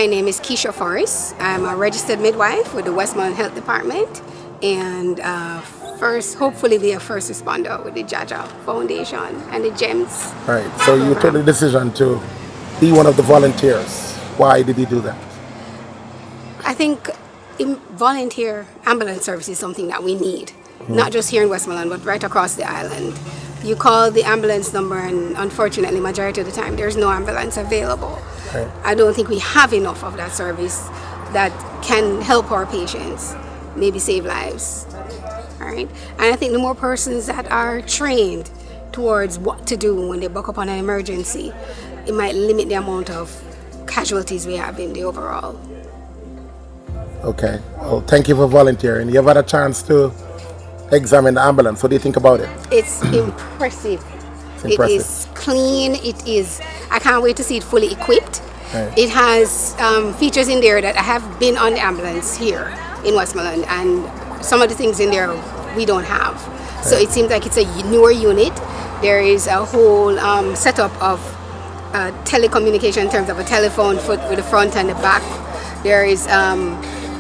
My name is Keisha Forrest. I'm a registered midwife with the Westmoreland Health Department, and hopefully be a first responder with the JAHJAH Foundation and the JEMS. Right. So you took the decision to be one of the volunteers. Why did you do that? I think volunteer ambulance service is something that we need, not just here in Westmoreland, but right across the island. You call the ambulance number, and unfortunately, majority of the time, there's no ambulance available. Right. I don't think we have enough of that service that can help our patients, maybe save lives. All right. And I think the more persons that are trained towards what to do when they buck up on an emergency, it might limit the amount of casualties we have in the overall. Okay. Well, thank you for volunteering. You've had a chance to examine the ambulance. What do you think about it? It's impressive. It is clean. It is. I can't wait to see it fully equipped. Right. It has features in there that I have been on the ambulance here in Westmoreland, and some of the things in there we don't have. Right. So it seems like it's a newer unit. There is a whole setup of telecommunication in terms of a telephone with the front and the back. There is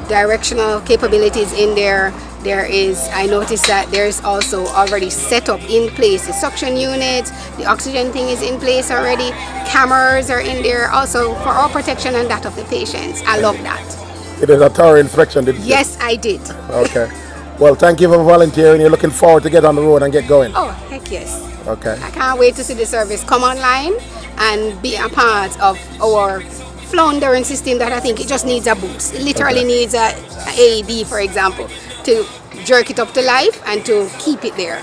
directional capabilities in there. I noticed that there's also already set up in place the suction unit, the oxygen thing is in place already, cameras are in there also for our protection and that of the patients. I love that. It is a thorough inspection, did you? Yes, I did. Okay. Well, thank you for volunteering. You're looking forward to get on the road and get going. Oh, heck yes. Okay. I can't wait to see the service come online and be a part of our floundering system that I think it just needs a boost. It literally needs a AED, for example, to jerk it up to life and to keep it there.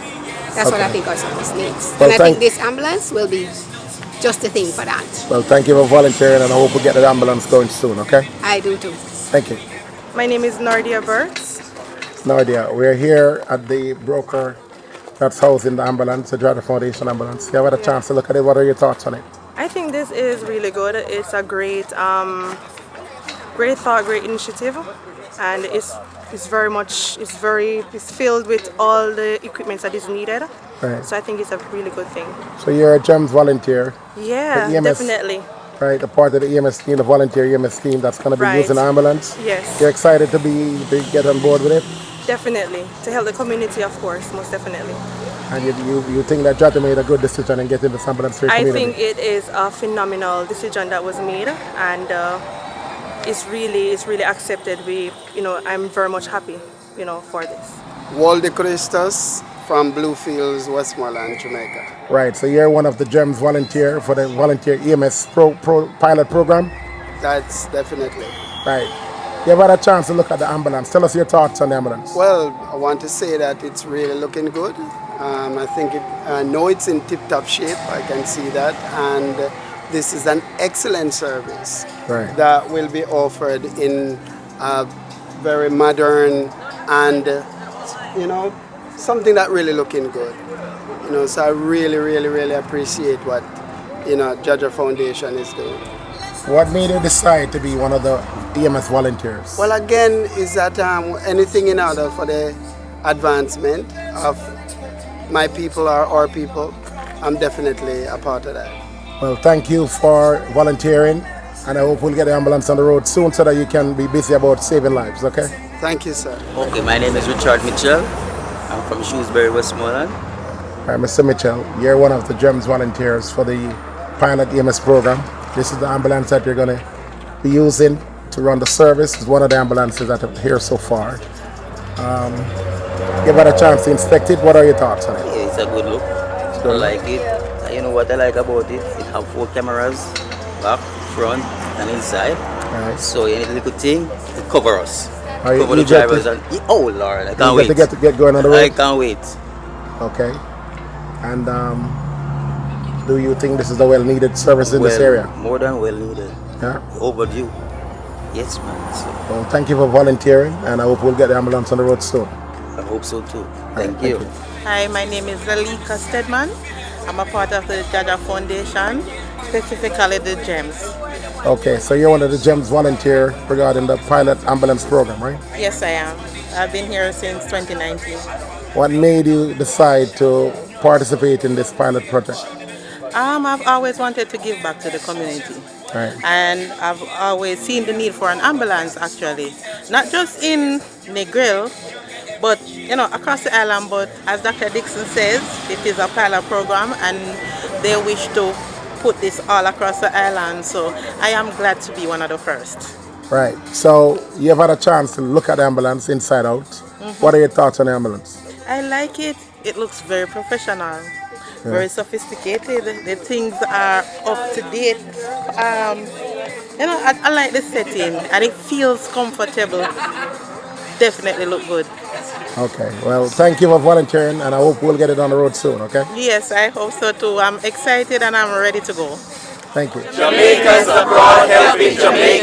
That's what I think our service needs. Well, and I think this ambulance will be just the thing for that. Well, thank you for volunteering, and I hope we get the ambulance going soon, okay? I do too. Thank you. My name is Nardia Burtz. Nardia, we're here at the broker that's housing the ambulance, the JAHJAH Foundation ambulance. You have had a chance to look at it. What are your thoughts on it? I think this is really good. It's a great thought, great initiative, and it's filled with all the equipment that is needed. Right. So I think it's a really good thing. So you're a JEMS volunteer. Yeah, the EMS, definitely. Right, a part of the EMS team, the volunteer EMS team that's going to be using the ambulance. Yes. You're excited to get on board with it? Definitely. To help the community, of course, most definitely. And you think that JAHJAH made a good decision in getting this ambulance to the community? I think it is a phenomenal decision that was made, and it's really accepted. I'm very much happy, for this. Walde Christos from Bluefields, Westmoreland, Jamaica. Right, so you're one of the JEMS volunteer for the volunteer EMS pilot program? That's definitely. Right. You have had a chance to look at the ambulance. Tell us your thoughts on the ambulance. Well, I want to say that it's really looking good. I know it's in tip-top shape. I can see that, and this is an excellent service that will be offered in a very modern and something that really looking good. So I really appreciate what JAHJAH Foundation is doing. What made you decide to be one of the EMS volunteers? Well, again, is that anything in order for the advancement of my people or our people, I'm definitely a part of that. Well, thank you for volunteering, and I hope we'll get the ambulance on the road soon so that you can be busy about saving lives, okay? Thank you, sir. Okay, my name is Richard Mitchell. I'm from Shrewsbury, Westmoreland. All right, Mr. Mitchell, you're one of the JEMS volunteers for the pilot EMS program. This is the ambulance that you're going to be using to run the service. It's one of the ambulances that are here so far. You've had a chance to inspect it. What are your thoughts on it? Yeah, it's a good look. I like it. You know what I like about it? It has 4 cameras, back, front, and inside. Right. So any little thing, it covers us. Are you cover the drivers. Oh Lord, I can't wait. To get going on the road? I can't wait. Okay. And do you think this is a well-needed service in this area? More than well-needed. Yeah? Overdue. Yes, man. So, well, thank you for volunteering, and I hope we'll get the ambulance on the road soon. I hope so too. Thank you. Hi, my name is Lalika Stedman. I'm a part of the JAHJAH Foundation, specifically the JEMS. Okay, so you're one of the JEMS volunteer regarding the pilot ambulance program, right? Yes, I am. I've been here since 2019. What made you decide to participate in this pilot project? I've always wanted to give back to the community. Right. And I've always seen the need for an ambulance actually, not just in Negril, but across the island. But as Dr. Dixon says, it is a pilot program, and they wish to put this all across the island. So I am glad to be one of the first. Right. So you've had a chance to look at the ambulance inside out. What are your thoughts on the ambulance? I like it. It looks very professional, very sophisticated. The things are up to date. I like the setting, and it feels comfortable. Definitely look good. Okay. Well, thank you for volunteering, and I hope we'll get it on the road soon. Okay. Yes, I hope so too. I'm excited and I'm ready to go. Thank you. Jamaicans abroad helping Jamaica.